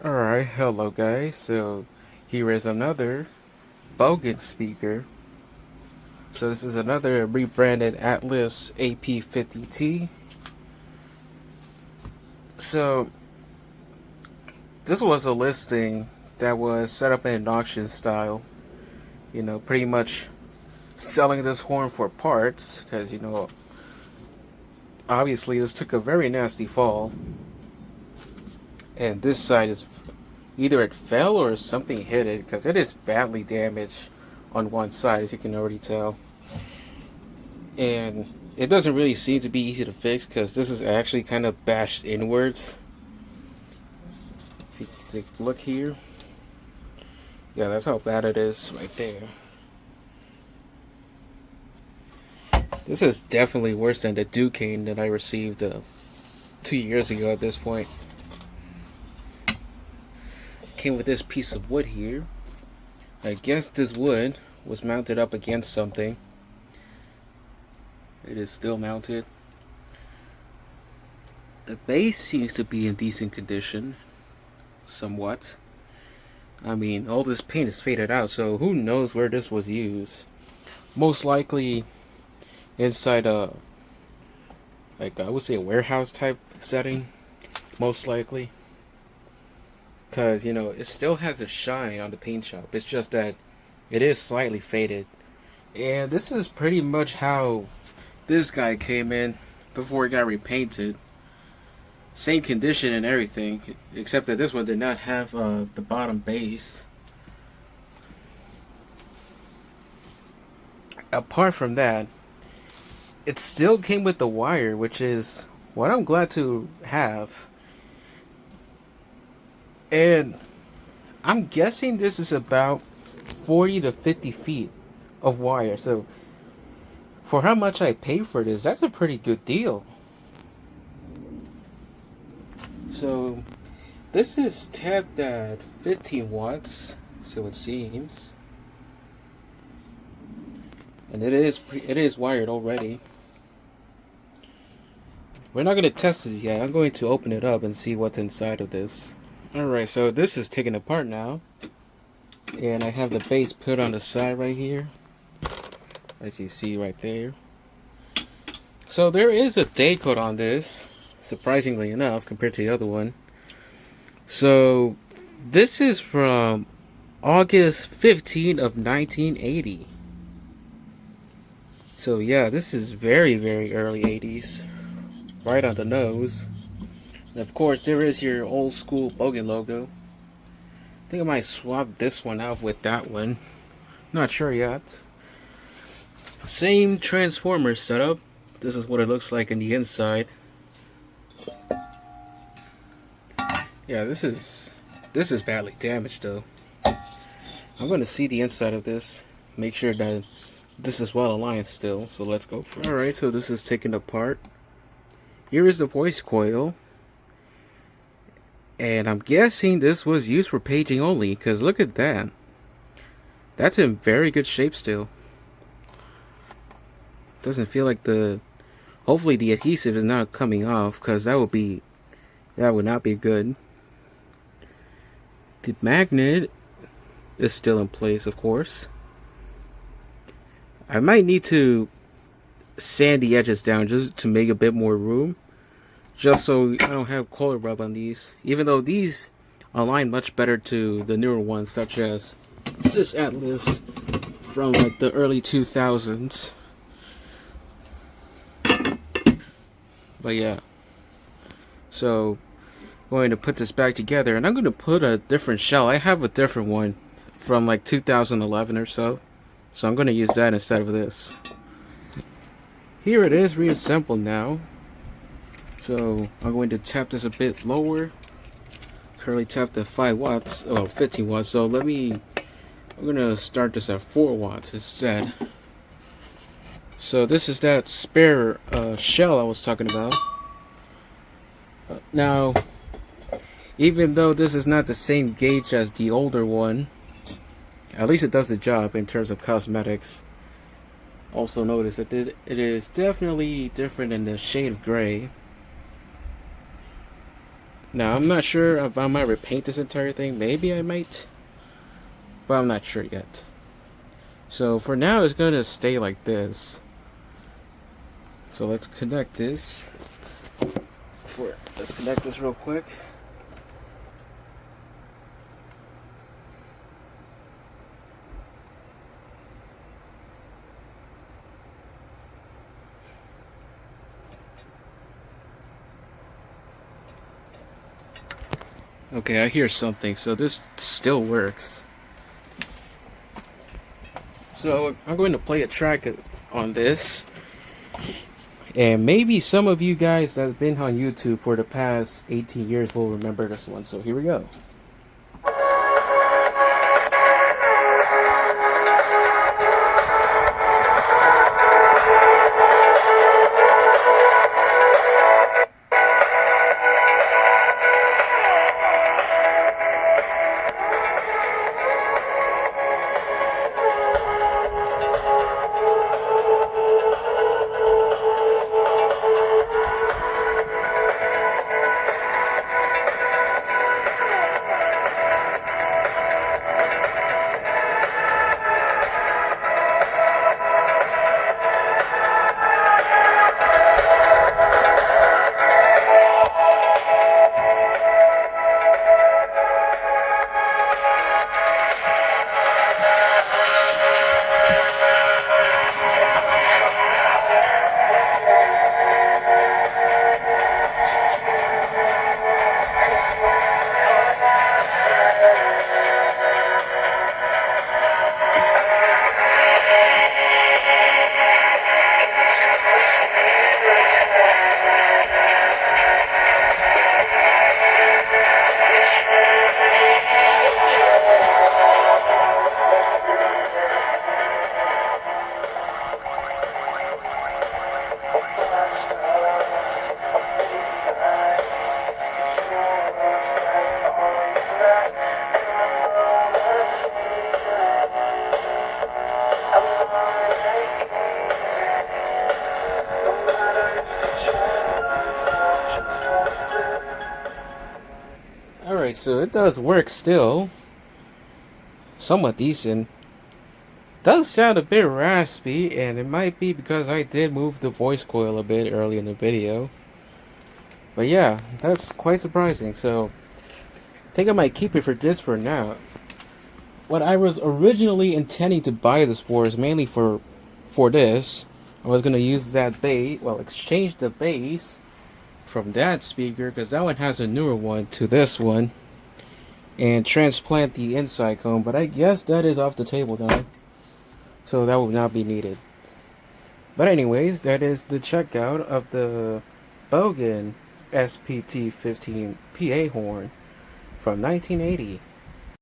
Alright, hello guys. So here is another Bogen speaker. So this is another rebranded Atlas AP50T. So this was a listing that was set up in an auction style. Pretty much selling this horn for parts because obviously this took a very nasty fall. And this side is either it fell or something hit it because it is badly damaged on one side, as you can already tell. And it doesn't really seem to be easy to fix because this is actually kind of bashed inwards. If you take a look here, yeah, that's how bad it is right there. This is definitely worse than the Duquesne that I received 2 years ago at this point. Came with this piece of wood here. I guess this wood was mounted up against something. It is still mounted. The base seems to be in decent condition, somewhat. I mean, all this paint is faded out, so who knows where this was used. Most likely inside I would say a warehouse type setting, most likely. Because, it still has a shine on the paint shop. It's just that it is slightly faded. And this is pretty much how this guy came in before it got repainted. Same condition and everything, except that this one did not have the bottom base. Apart from that, it still came with the wire, which is what I'm glad to have. And I'm guessing this is about 40 to 50 feet of wire. So for how much I paid for this, that's a pretty good deal. So this is tapped at 15 watts, so it seems. And it is wired already. We're not going to test this yet. I'm going to open it up and see what's inside of this. Alright, so this is taken apart now. And I have the base put on the side right here, as you see right there. So there is a date code on this, surprisingly enough, compared to the other one. So this is from August 15 of 1980. So yeah, this is very, very early 80s. Right on the nose. And of course, there is your old school Bogen logo. I think I might swap this one out with that one. Not sure yet. Same transformer setup. This is what it looks like in the inside. Yeah, this is badly damaged though. I'm going to see the inside of this. Make sure that this is well aligned still. So let's go for it. Alright, so this is taken apart. Here is the voice coil. And I'm guessing this was used for paging only, because look at that. That's in very good shape still. Doesn't feel like hopefully the adhesive is not coming off, because that would not be good. The magnet is still in place, of course. I might need to sand the edges down just to make a bit more room. Just so I don't have color rub on these. Even though these align much better to the newer ones, such as this Atlas from like the early 2000s. But yeah. So, I'm going to put this back together. And I'm going to put a different shell. I have a different one from like 2011 or so. So I'm going to use that instead of this. Here it is reassembled now. So I'm going to tap this a bit lower. Currently tapped at 5 watts, 15 watts. So I'm going to start this at 4 watts instead. So this is that spare shell I was talking about. Now, even though this is not the same gauge as the older one, at least it does the job in terms of cosmetics. Also notice that it is definitely different in the shade of gray. Now, I'm not sure if I might repaint this entire thing. Maybe I might, but I'm not sure yet. So for now, it's going to stay like this. So let's connect this. Let's connect this real quick. Okay, I hear something, so this still works. So I'm going to play a track on this, and maybe some of you guys that have been on YouTube for the past 18 years will remember this one. So here we go. Alright, so it does work still. Somewhat decent. Does sound a bit raspy, and it might be because I did move the voice coil a bit early in the video. But yeah, that's quite surprising, so I think I might keep it for this for now. What I was originally intending to buy this for is mainly for this. I was going to use that bass, exchange the bass from that speaker, because that one has a newer one, to this one, and transplant the inside cone, but I guess that is off the table now, so that will not be needed. But anyways, that is the checkout of the Bogen SPT-15 PA horn from 1980.